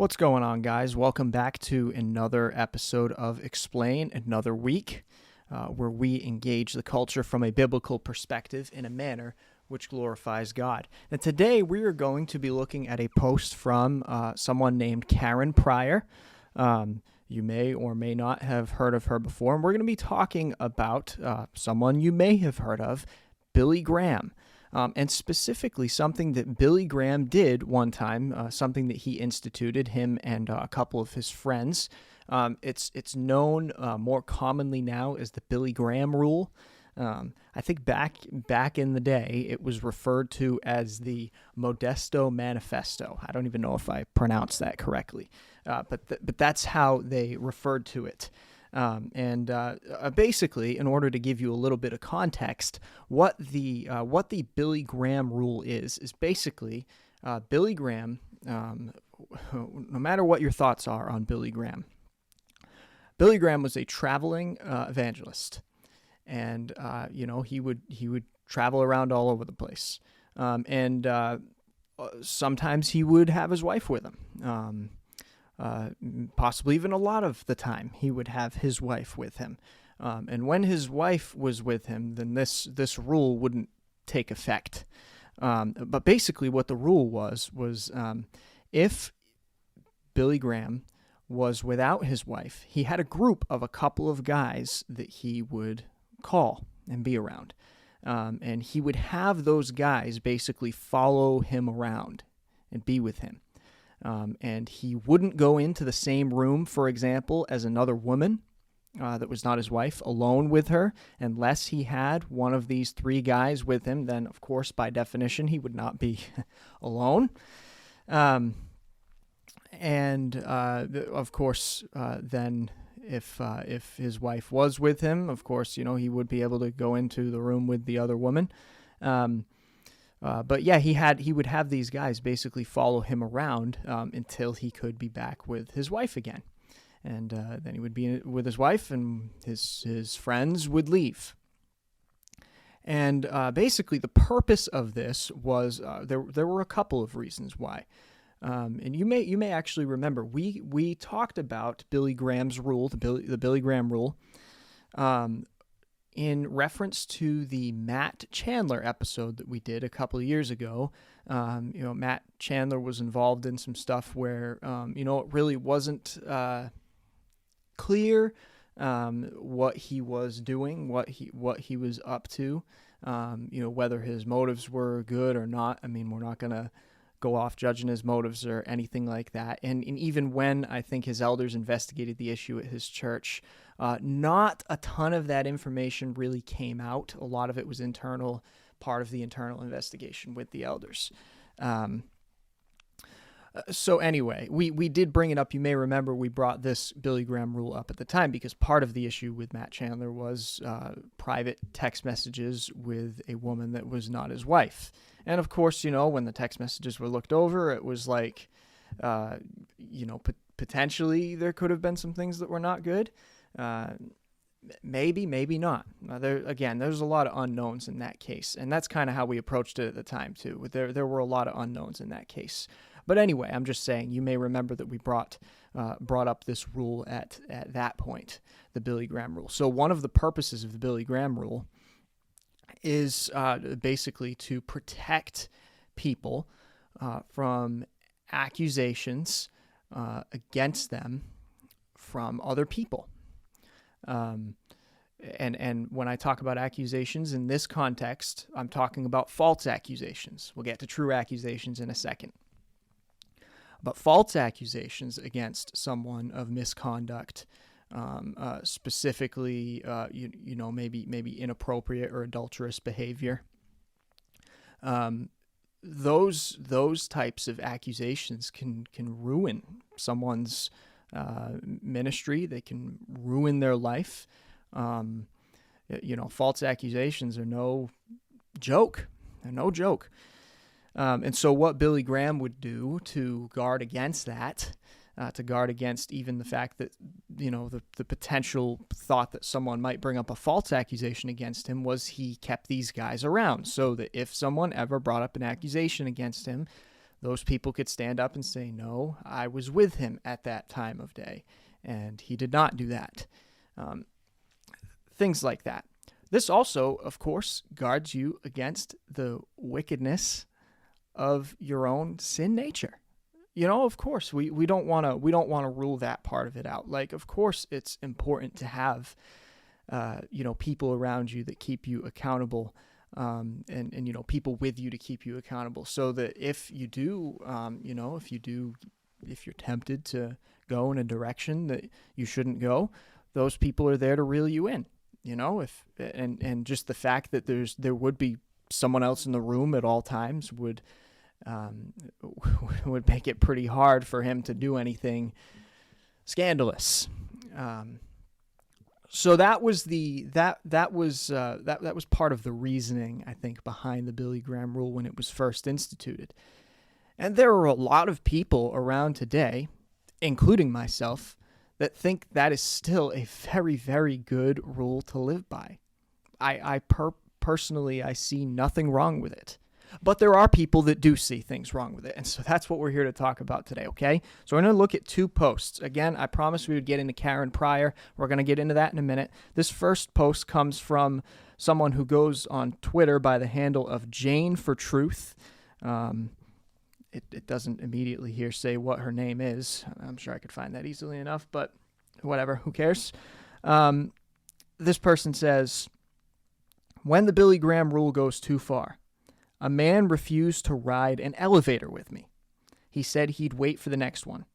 What's going on, guys? Welcome back to another episode of eXplain, another week where we engage the culture from a biblical perspective in a manner which glorifies God. And today we are going to be looking at a post from someone named Karen Pryor. You may or may not have heard of her before, and we're going to be talking about someone you may have heard of, Billy Graham. And specifically something that Billy Graham did one time, something that he instituted, him and a couple of his friends. It's known more commonly now as the Billy Graham rule. I think back in the day, it was referred to as the Modesto Manifesto. I don't even know if I pronounced that correctly, but that's how they referred to it. Basically, in order to give you a little bit of context, what the Billy Graham rule is basically Billy Graham. No matter what your thoughts are on Billy Graham was a traveling evangelist, and he would travel around all over the place, and sometimes he would have his wife with him. Possibly even a lot of the time, he would have his wife with him. And when his wife was with him, then this rule wouldn't take effect. But basically what the rule was if Billy Graham was without his wife, he had a group of a couple of guys that he would call and be around. And he would have those guys basically follow him around and be with him. And he wouldn't go into the same room, for example, as another woman that was not his wife, alone with her, unless he had one of these three guys with him. Then, of course, by definition, he would not be alone. Of course, then if his wife was with him, of course, he would be able to go into the room with the other woman. But yeah, he would have these guys basically follow him around until he could be back with his wife again. And then he would be with his wife, and his friends would leave. And basically the purpose of this was there were a couple of reasons why. And you may actually remember we talked about Billy Graham's rule, the Billy Graham rule, in reference to the Matt Chandler episode that we did a couple of years ago. Matt Chandler was involved in some stuff where, it really wasn't clear what he was doing, what he was up to, whether his motives were good or not. I mean, we're not going to go off judging his motives or anything like that. And even when I think his elders investigated the issue at his church, not a ton of that information really came out. A lot of it was internal, part of the internal investigation with the elders. So anyway, we did bring it up. You may remember we brought this Billy Graham rule up at the time because part of the issue with Matt Chandler was private text messages with a woman that was not his wife. And of course, when the text messages were looked over, it was like, potentially there could have been some things that were not good. Maybe not. There's a lot of unknowns in that case. And that's kind of how we approached it at the time too. There were a lot of unknowns in that case. But anyway, I'm just saying, you may remember that we brought up this rule at that point, the Billy Graham rule. So one of the purposes of the Billy Graham rule is basically to protect people from accusations against them from other people. And when I talk about accusations in this context, I'm talking about false accusations. We'll get to true accusations in a second. But false accusations against someone of misconduct, specifically, maybe inappropriate or adulterous behavior. Those types of accusations can ruin someone's ministry. They can ruin their life. False accusations are no joke. They're no joke. And so what Billy Graham would do to guard against that, to guard against even the fact that, the potential thought that someone might bring up a false accusation against him, was he kept these guys around so that if someone ever brought up an accusation against him, those people could stand up and say, no, I was with him at that time of day, and he did not do that. Things like that. This also, of course, guards you against the wickedness of your own sin nature. Of course, we don't want to rule that part of it out. Like, of course, it's important to have, people around you that keep you accountable, and people with you to keep you accountable, so that if you do, if you're tempted to go in a direction that you shouldn't go, those people are there to reel you in. And just the fact that there would be someone else in the room at all times would make it pretty hard for him to do anything scandalous. So that was that was part of the reasoning, I think, behind the Billy Graham rule when it was first instituted. And there are a lot of people around today, including myself, that think that is still a very, very good rule to live by. Personally, I see nothing wrong with it. But there are people that do see things wrong with it. And so that's what we're here to talk about today, okay? So we're going to look at 2 posts. Again, I promised we would get into Karen Pryor. We're going to get into that in a minute. This first post comes from someone who goes on Twitter by the handle of Jane for Truth. It doesn't immediately here say what her name is. I'm sure I could find that easily enough, but whatever, who cares? This person says, when the Billy Graham rule goes too far, a man refused to ride an elevator with me. He said he'd wait for the next one.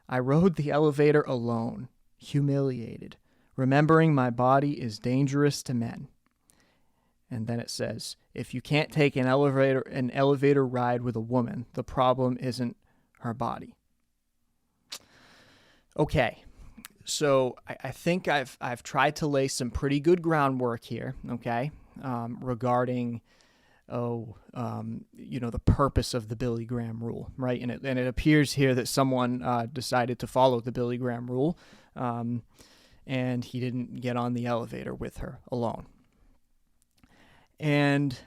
I rode the elevator alone, humiliated, remembering my body is dangerous to men. And then it says, if you can't take an elevator ride with a woman, the problem isn't her body. Okay, so I think I've tried to lay some pretty good groundwork here, okay, regarding the purpose of the Billy Graham rule, right? And it appears here that someone decided to follow the Billy Graham rule, and he didn't get on the elevator with her alone. And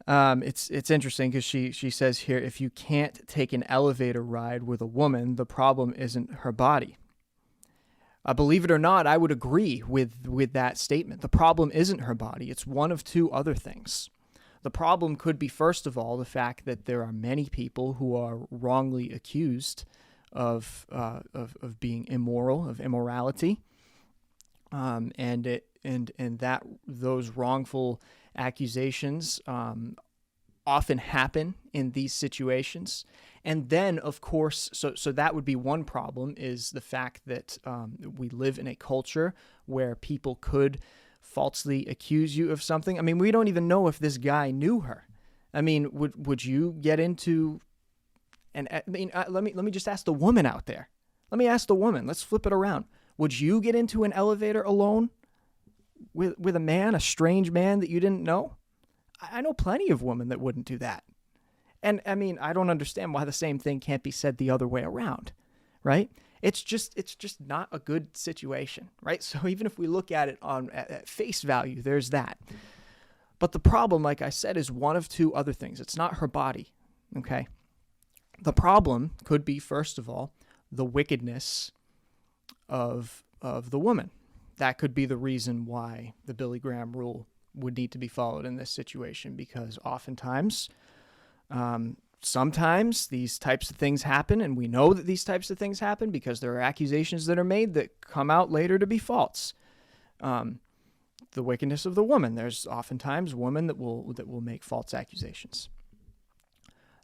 it's interesting because she says here, if you can't take an elevator ride with a woman, the problem isn't her body. Believe it or not, I would agree with that statement. The problem isn't her body. It's one of 2 other things. The problem could be, first of all, the fact that there are many people who are wrongly accused of being immoral, of immorality, and that those wrongful accusations often happen in these situations. And then, of course, so that would be one problem, is the fact that we live in a culture where people could falsely accuse you of something. I mean, we don't even know if this guy knew her. I mean, would you get into, and I mean, let me just ask the woman out there. Let me ask the woman. Let's flip it around. Would you get into an elevator alone with a man, a strange man that you didn't know? I know plenty of women that wouldn't do that. And I mean, I don't understand why the same thing can't be said the other way around, right? It's just not a good situation, right? So even if we look at it at face value, there's that. But the problem, like I said, is one of 2 other things. It's not her body, okay? The problem could be, first of all, the wickedness of the woman. That could be the reason why the Billy Graham rule would need to be followed in this situation, because oftentimes, sometimes these types of things happen, and we know that these types of things happen because there are accusations that are made that come out later to be false. The wickedness of the woman. There's oftentimes women that will make false accusations.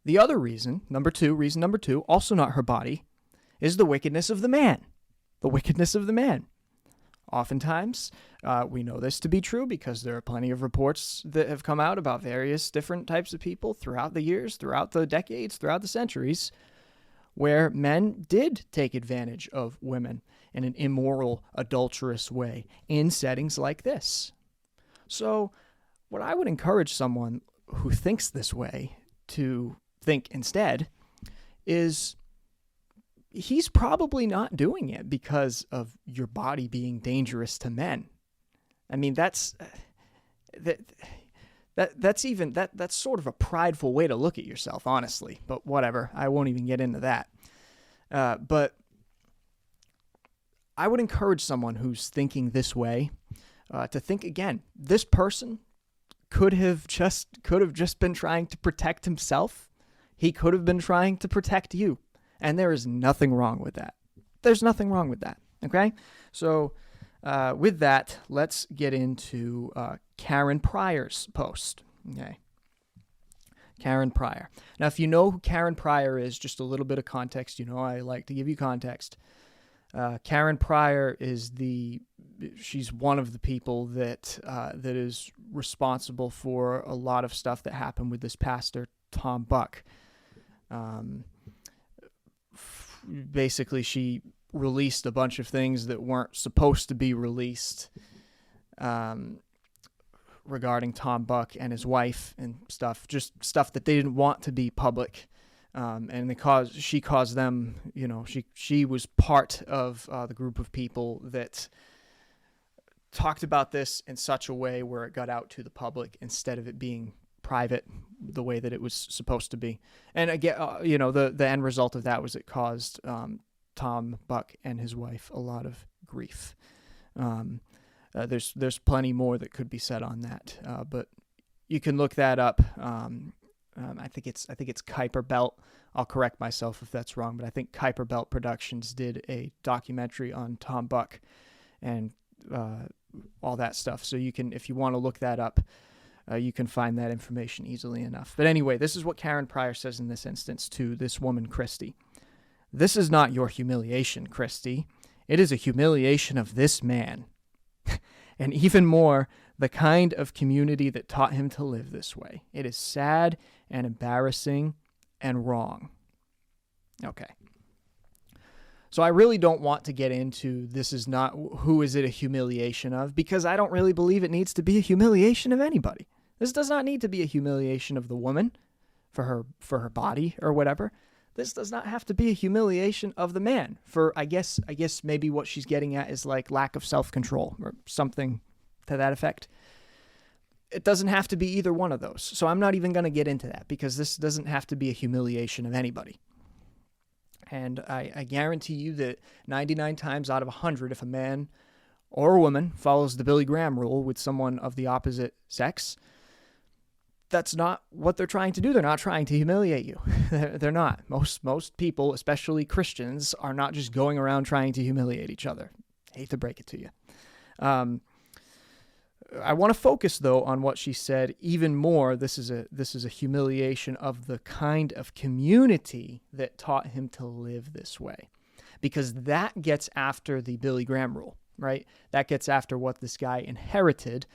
The other reason number two, also not her body, is the wickedness of the man. The wickedness of the man. Oftentimes, we know this to be true because there are plenty of reports that have come out about various different types of people throughout the years, throughout the decades, throughout the centuries, where men did take advantage of women in an immoral, adulterous way in settings like this. So what I would encourage someone who thinks this way to think instead is, he's probably not doing it because of your body being dangerous to men. I mean, That's sort of a prideful way to look at yourself, honestly. But whatever, I won't even get into that. But I would encourage someone who's thinking this way to think again. This person could have just been trying to protect himself. He could have been trying to protect you, and there is nothing wrong with that. There's nothing wrong with that. Okay, so with that, let's get into Karen Pryor's post. Okay, Karen Pryor. Now, if you know who Karen Pryor is, just a little bit of context. You know, I like to give you context. Karen Pryor she's one of the people that is responsible for a lot of stuff that happened with this pastor, Tom Buck. Basically, she released a bunch of things that weren't supposed to be released regarding Tom Buck and his wife and stuff, just stuff that they didn't want to be public. And she caused them, you know, she was part of the group of people that talked about this in such a way where it got out to the public instead of it being private the way that it was supposed to be. And again, you know, the end result of that was it caused Tom Buck and his wife a lot of grief. There's plenty more that could be said on that, but you can look that up. I think it's Kuiper Belt. I'll correct myself if that's wrong, but I think Kuiper Belt Productions did a documentary on Tom Buck and all that stuff. So you can, if you want to look that up, you can find that information easily enough. But anyway, this is what Karen Pryor says in this instance to this woman, Christy. "This is not your humiliation, Christy. It is a humiliation of this man. And even more, the kind of community that taught him to live this way. It is sad and embarrassing and wrong." Okay. So I really don't want to get into this is not who is it a humiliation of, because I don't really believe it needs to be a humiliation of anybody. This does not need to be a humiliation of the woman for her body or whatever. This does not have to be a humiliation of the man for, I guess maybe what she's getting at is like lack of self-control or something to that effect. It doesn't have to be either one of those. So I'm not even going to get into that because this doesn't have to be a humiliation of anybody. And I guarantee you that 99 times out of 100, if a man or a woman follows the Billy Graham rule with someone of the opposite sex, that's not what they're trying to do. They're not trying to humiliate you. They're not. Most people, especially Christians, are not just going around trying to humiliate each other. Hate to break it to you. I want to focus, though, on what she said even more. This is a humiliation of the kind of community that taught him to live this way, because that gets after the Billy Graham rule, right? That gets after what this guy inherited,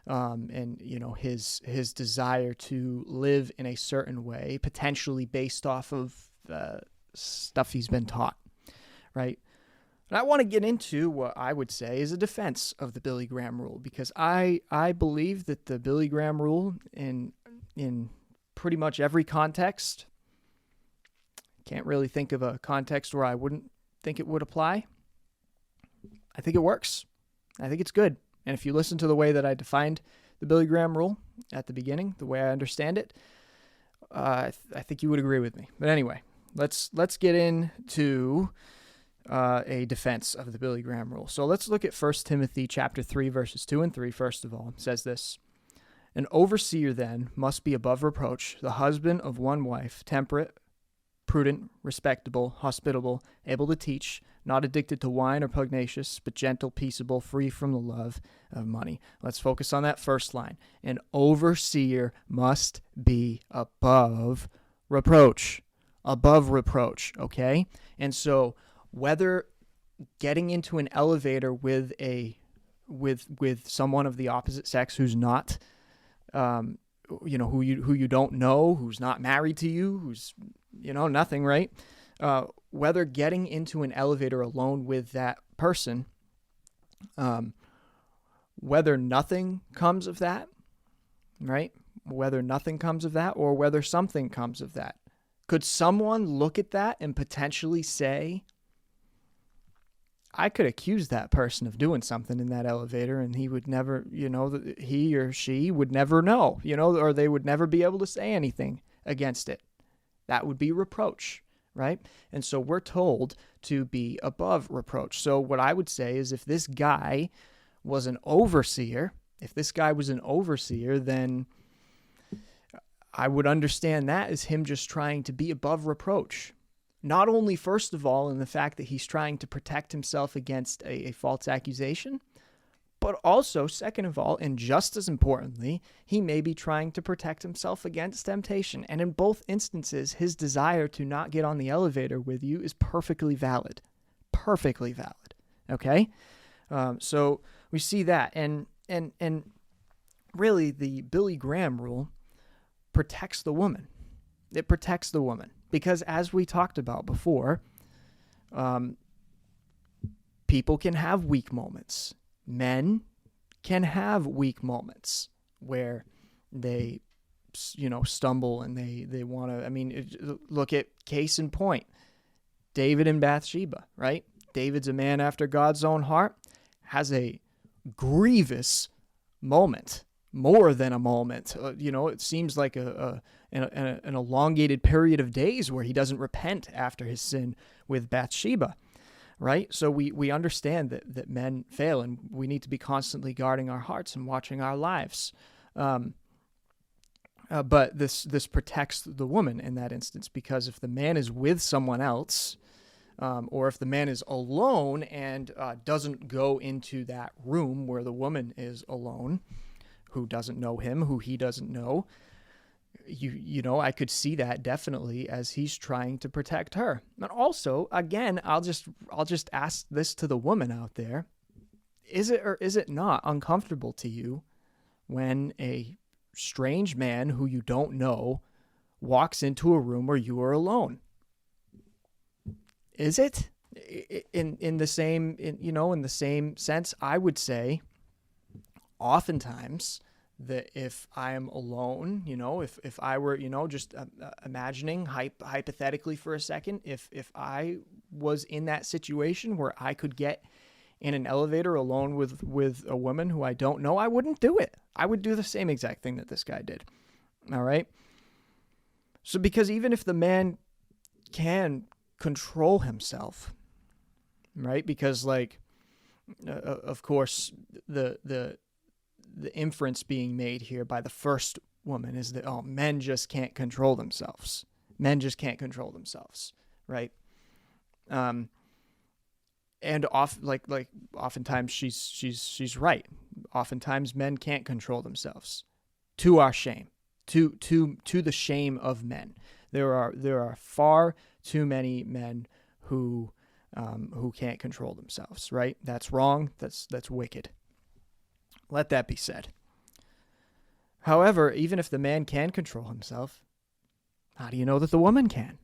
and you know his desire to live in a certain way, potentially based off of stuff he's been taught, right? And I want to get into what I would say is a defense of the Billy Graham rule, because I believe that the Billy Graham rule in pretty much every context, can't really think of a context where I wouldn't think it would apply. I think it works. I think it's good. And if you listen to the way that I defined the Billy Graham rule at the beginning, the way I understand it, I think you would agree with me. But anyway, let's get into a defense of the Billy Graham rule. So let's look at 1 Timothy chapter 3, verses 2 and 3, first of all. It says this: "An overseer then must be above reproach, the husband of one wife, temperate, prudent, respectable, hospitable, able to teach, not addicted to wine or pugnacious, but gentle, peaceable, free from the love of money." Let's focus on that first line. An overseer must be above reproach. Above reproach, okay? And so whether getting into an elevator with someone of the opposite sex who's not, who you don't know, who's not married to you, who's, nothing, right? Whether getting into an elevator alone with that person, whether nothing comes of that, right? Whether nothing comes of that or whether something comes of that. Could someone look at that and potentially say, I could accuse that person of doing something in that elevator, and he would never, he or she would never know, or they would never be able to say anything against it. That would be reproach, right? And so we're told to be above reproach. So what I would say is if this guy was an overseer, then I would understand that as him just trying to be above reproach. Not only, first of all, in the fact that he's trying to protect himself against a false accusation, but also, second of all, and just as importantly, he may be trying to protect himself against temptation. And in both instances, his desire to not get on the elevator with you is perfectly valid. Perfectly valid. Okay? So we see that. And really, the Billy Graham rule protects the woman. It protects the woman. Because as we talked about before, people can have weak moments. Men can have weak moments where they, stumble and they want to, look at case in point, David and Bathsheba, right? David's a man after God's own heart, has a grievous moment, more than a moment. It seems like an elongated period of days where he doesn't repent after his sin with Bathsheba, right? So we understand that men fail, and we need to be constantly guarding our hearts and watching our lives. But this protects the woman in that instance, because if the man is with someone else, or if the man is alone and doesn't go into that room where the woman is alone, who doesn't know him, who he doesn't know, I could see that definitely as he's trying to protect her. And also, again, I'll just ask this to the woman out there: is it or is it not uncomfortable to you when a strange man who you don't know walks into a room where you are alone? Is it? In the same sense, I would say oftentimes that if I am alone, if I were, just imagining hypothetically for a second, if I was in that situation where I could get in an elevator alone with a woman who I don't know, I wouldn't do it. I would do the same exact thing that this guy did. All right. So because even if the man can control himself, right? Because of course, the inference being made here by the first woman is that, men just can't control themselves. Men just can't control themselves, right? And oftentimes she's right. Oftentimes men can't control themselves, to our shame, to the shame of men. There are far too many men who can't control themselves, right? That's wrong. That's wicked. Let that be said. However, even if the man can control himself, how do you know that the woman can?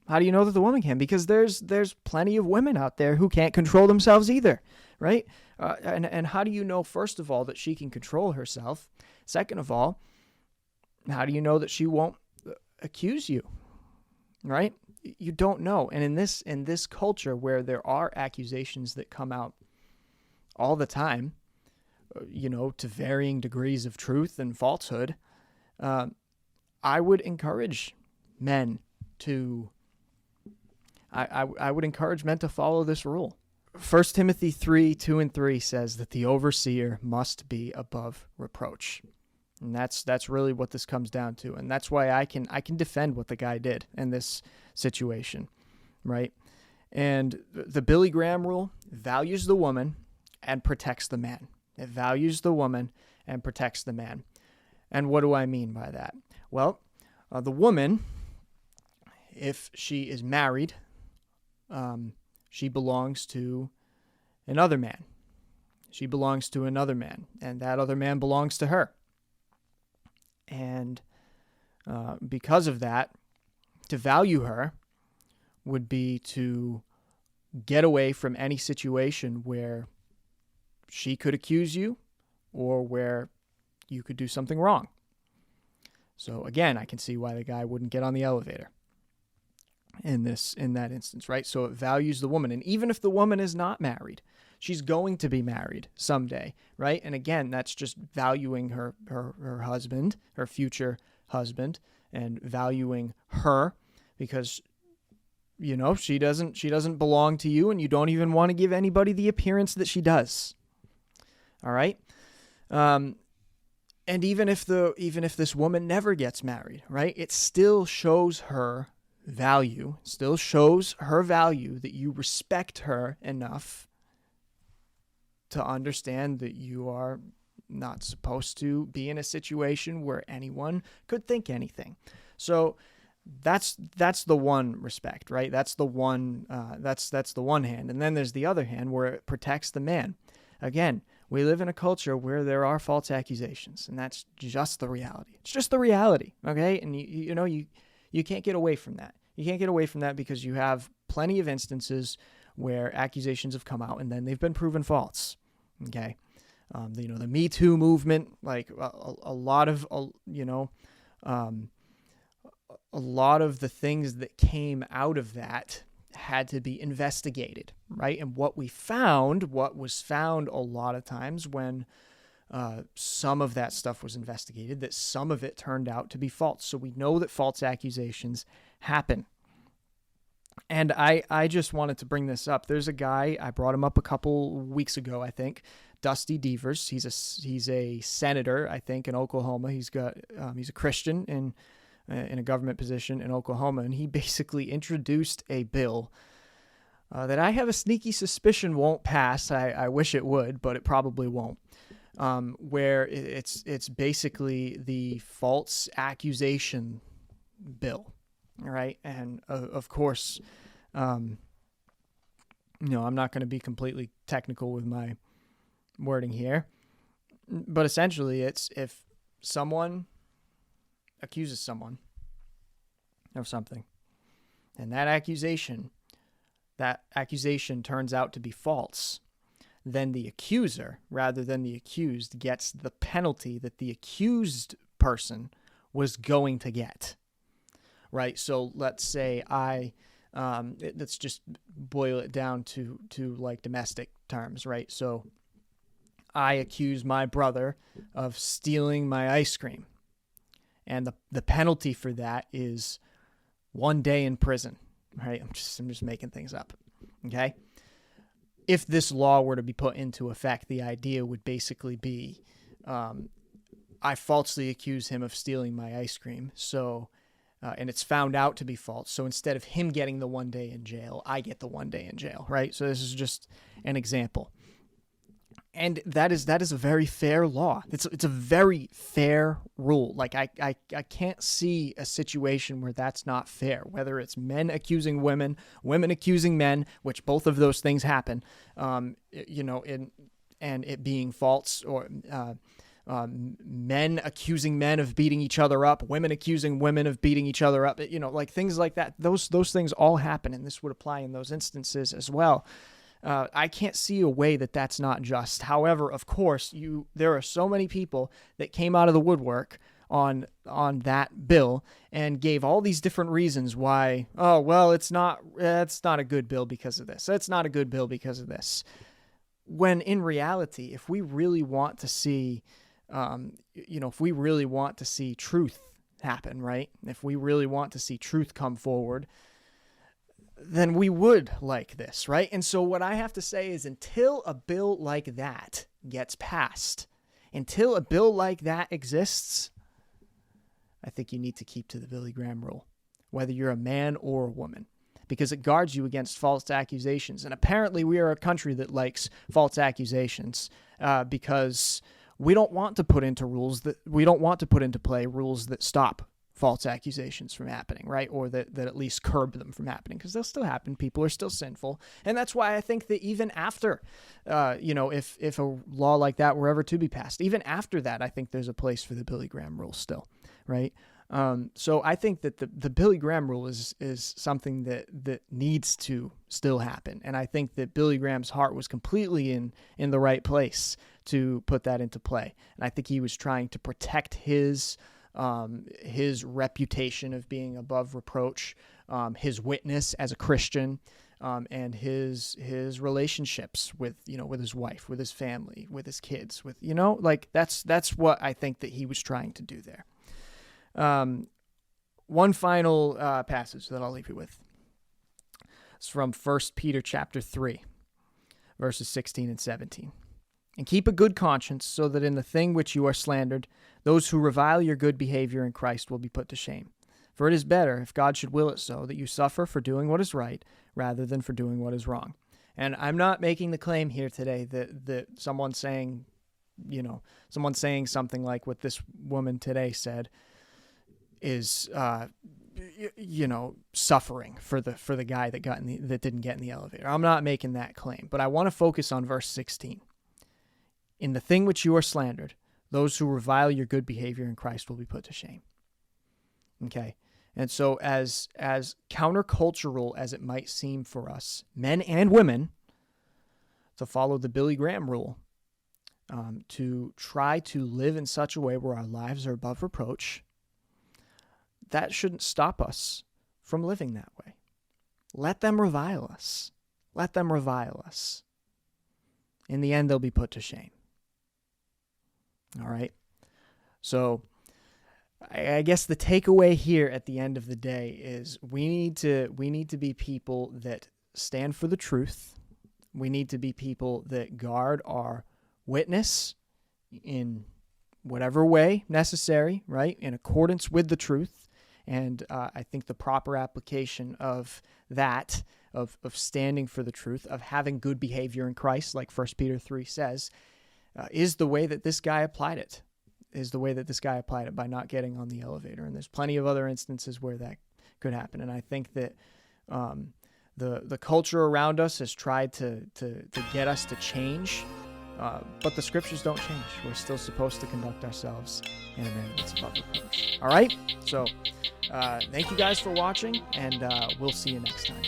How do you know that the woman can? Because there's plenty of women out there who can't control themselves either, right? And how do you know, first of all, that she can control herself? Second of all, how do you know that she won't accuse you, right? You don't know. And in this culture where there are accusations that come out all the time, to varying degrees of truth and falsehood, I would encourage men to follow this rule. 1 Timothy 3:2-3 says that the overseer must be above reproach. And that's really what this comes down to. And that's why I can defend what the guy did in this situation, right? And the Billy Graham rule values the woman and protects the man. It values the woman and protects the man. And what do I mean by that? Well, the woman, if she is married, she belongs to another man. She belongs to another man, and that other man belongs to her. And because of that, to value her would be to get away from any situation where she could accuse you or where you could do something wrong. So again, I can see why the guy wouldn't get on the elevator. in that instance, right? So it values the woman. And even if the woman is not married, she's going to be married someday, right? And again, that's just valuing her husband, her future husband, and valuing her because she doesn't belong to you, and you don't even want to give anybody the appearance that she does. All right? And even if this woman never gets married, right? It still shows her value, that you respect her enough to understand that you are not supposed to be in a situation where anyone could think anything. So that's the one respect, right? That's the one that's the one hand. And then there's the other hand where it protects the man. Again, we live in a culture where there are false accusations, and that's just the reality. It's just the reality, okay? And you can't get away from that. You can't get away from that because you have plenty of instances where accusations have come out and then they've been proven false, okay? The Me Too movement, like a lot of the things that came out of that had to be investigated, right? And what was found a lot of times when some of that stuff was investigated, that some of it turned out to be false. So we know that false accusations happen. And I just wanted to bring this up. There's a guy, I brought him up a couple weeks ago, I think, Dusty Devers. He's a senator, I think, in Oklahoma. He's a Christian in a government position in Oklahoma, and he basically introduced a bill that I have a sneaky suspicion won't pass. I wish it would, but it probably won't. Where it's basically the false accusation bill, all right? And of course, I'm not going to be completely technical with my wording here, but essentially it's if someone accuses someone of something, and that accusation turns out to be false, then the accuser, rather than the accused, gets the penalty that the accused person was going to get, right? So let's say let's just boil it down to like domestic terms, right? So I accuse my brother of stealing my ice cream. And the penalty for that is 1 day in prison, right? I'm just making things up, okay? If this law were to be put into effect, the idea would basically be I falsely accuse him of stealing my ice cream, so and it's found out to be false. So instead of him getting the 1 day in jail, I get the 1 day in jail, right? So this is just an example. And that is a very fair law. It's a very fair rule. Like I can't see a situation where that's not fair, whether it's men accusing women, women accusing men, which both of those things happen, and it being false, or men accusing men of beating each other up, women accusing women of beating each other up, like things like that. Those things all happen, and this would apply in those instances as well. I can't see a way that that's not just. However, of course, there are so many people that came out of the woodwork on that bill and gave all these different reasons why. Oh, well, it's not a good bill because of this. It's not a good bill because of this. When in reality, if we really want to see, truth happen, right? If we really want to see truth come forward, then we would like this, right? And so what I have to say is, until a bill like that gets passed, until a bill like that exists, I think you need to keep to the Billy Graham rule, whether you're a man or a woman, because it guards you against false accusations. And apparently we are a country that likes false accusations because we don't want to put into play rules that stop false accusations from happening, right? Or that at least curb them from happening, because they'll still happen. People are still sinful. And that's why I think that even after, if a law like that were ever to be passed, even after that, I think there's a place for the Billy Graham rule still, right? So I think that the Billy Graham rule is something that needs to still happen. And I think that Billy Graham's heart was completely in the right place to put that into play. And I think he was trying to protect his his reputation of being above reproach, his witness as a Christian, and his relationships with his wife, with his family, with his kids, with like that's what I think that he was trying to do there. One final passage that I'll leave you with. It's from 1 Peter chapter 3, verses 16 and 17. And keep a good conscience, so that in the thing which you are slandered, those who revile your good behavior in Christ will be put to shame. For it is better, if God should will it so, that you suffer for doing what is right, rather than for doing what is wrong. And I'm not making the claim here today that someone saying something like what this woman today said is suffering for the guy that didn't get in the elevator. I'm not making that claim, but I want to focus on verse 16. In the thing which you are slandered, those who revile your good behavior in Christ will be put to shame. Okay. And so as countercultural as it might seem for us, men and women, to follow the Billy Graham rule, to try to live in such a way where our lives are above reproach, that shouldn't stop us from living that way. Let them revile us. Let them revile us. In the end, they'll be put to shame. All right? So I guess the takeaway here at the end of the day is we need to be people that stand for the truth. We need to be people that guard our witness in whatever way necessary, right? In accordance with the truth. And I think the proper application of that, of standing for the truth, of having good behavior in Christ, like 1 Peter 3 says, is the way that this guy applied it. By not getting on the elevator. And there's plenty of other instances where that could happen. And I think that the culture around us has tried to get us to change, but the scriptures don't change. We're still supposed to conduct ourselves in a manner that's above reproach. All right? So thank you guys for watching, and we'll see you next time.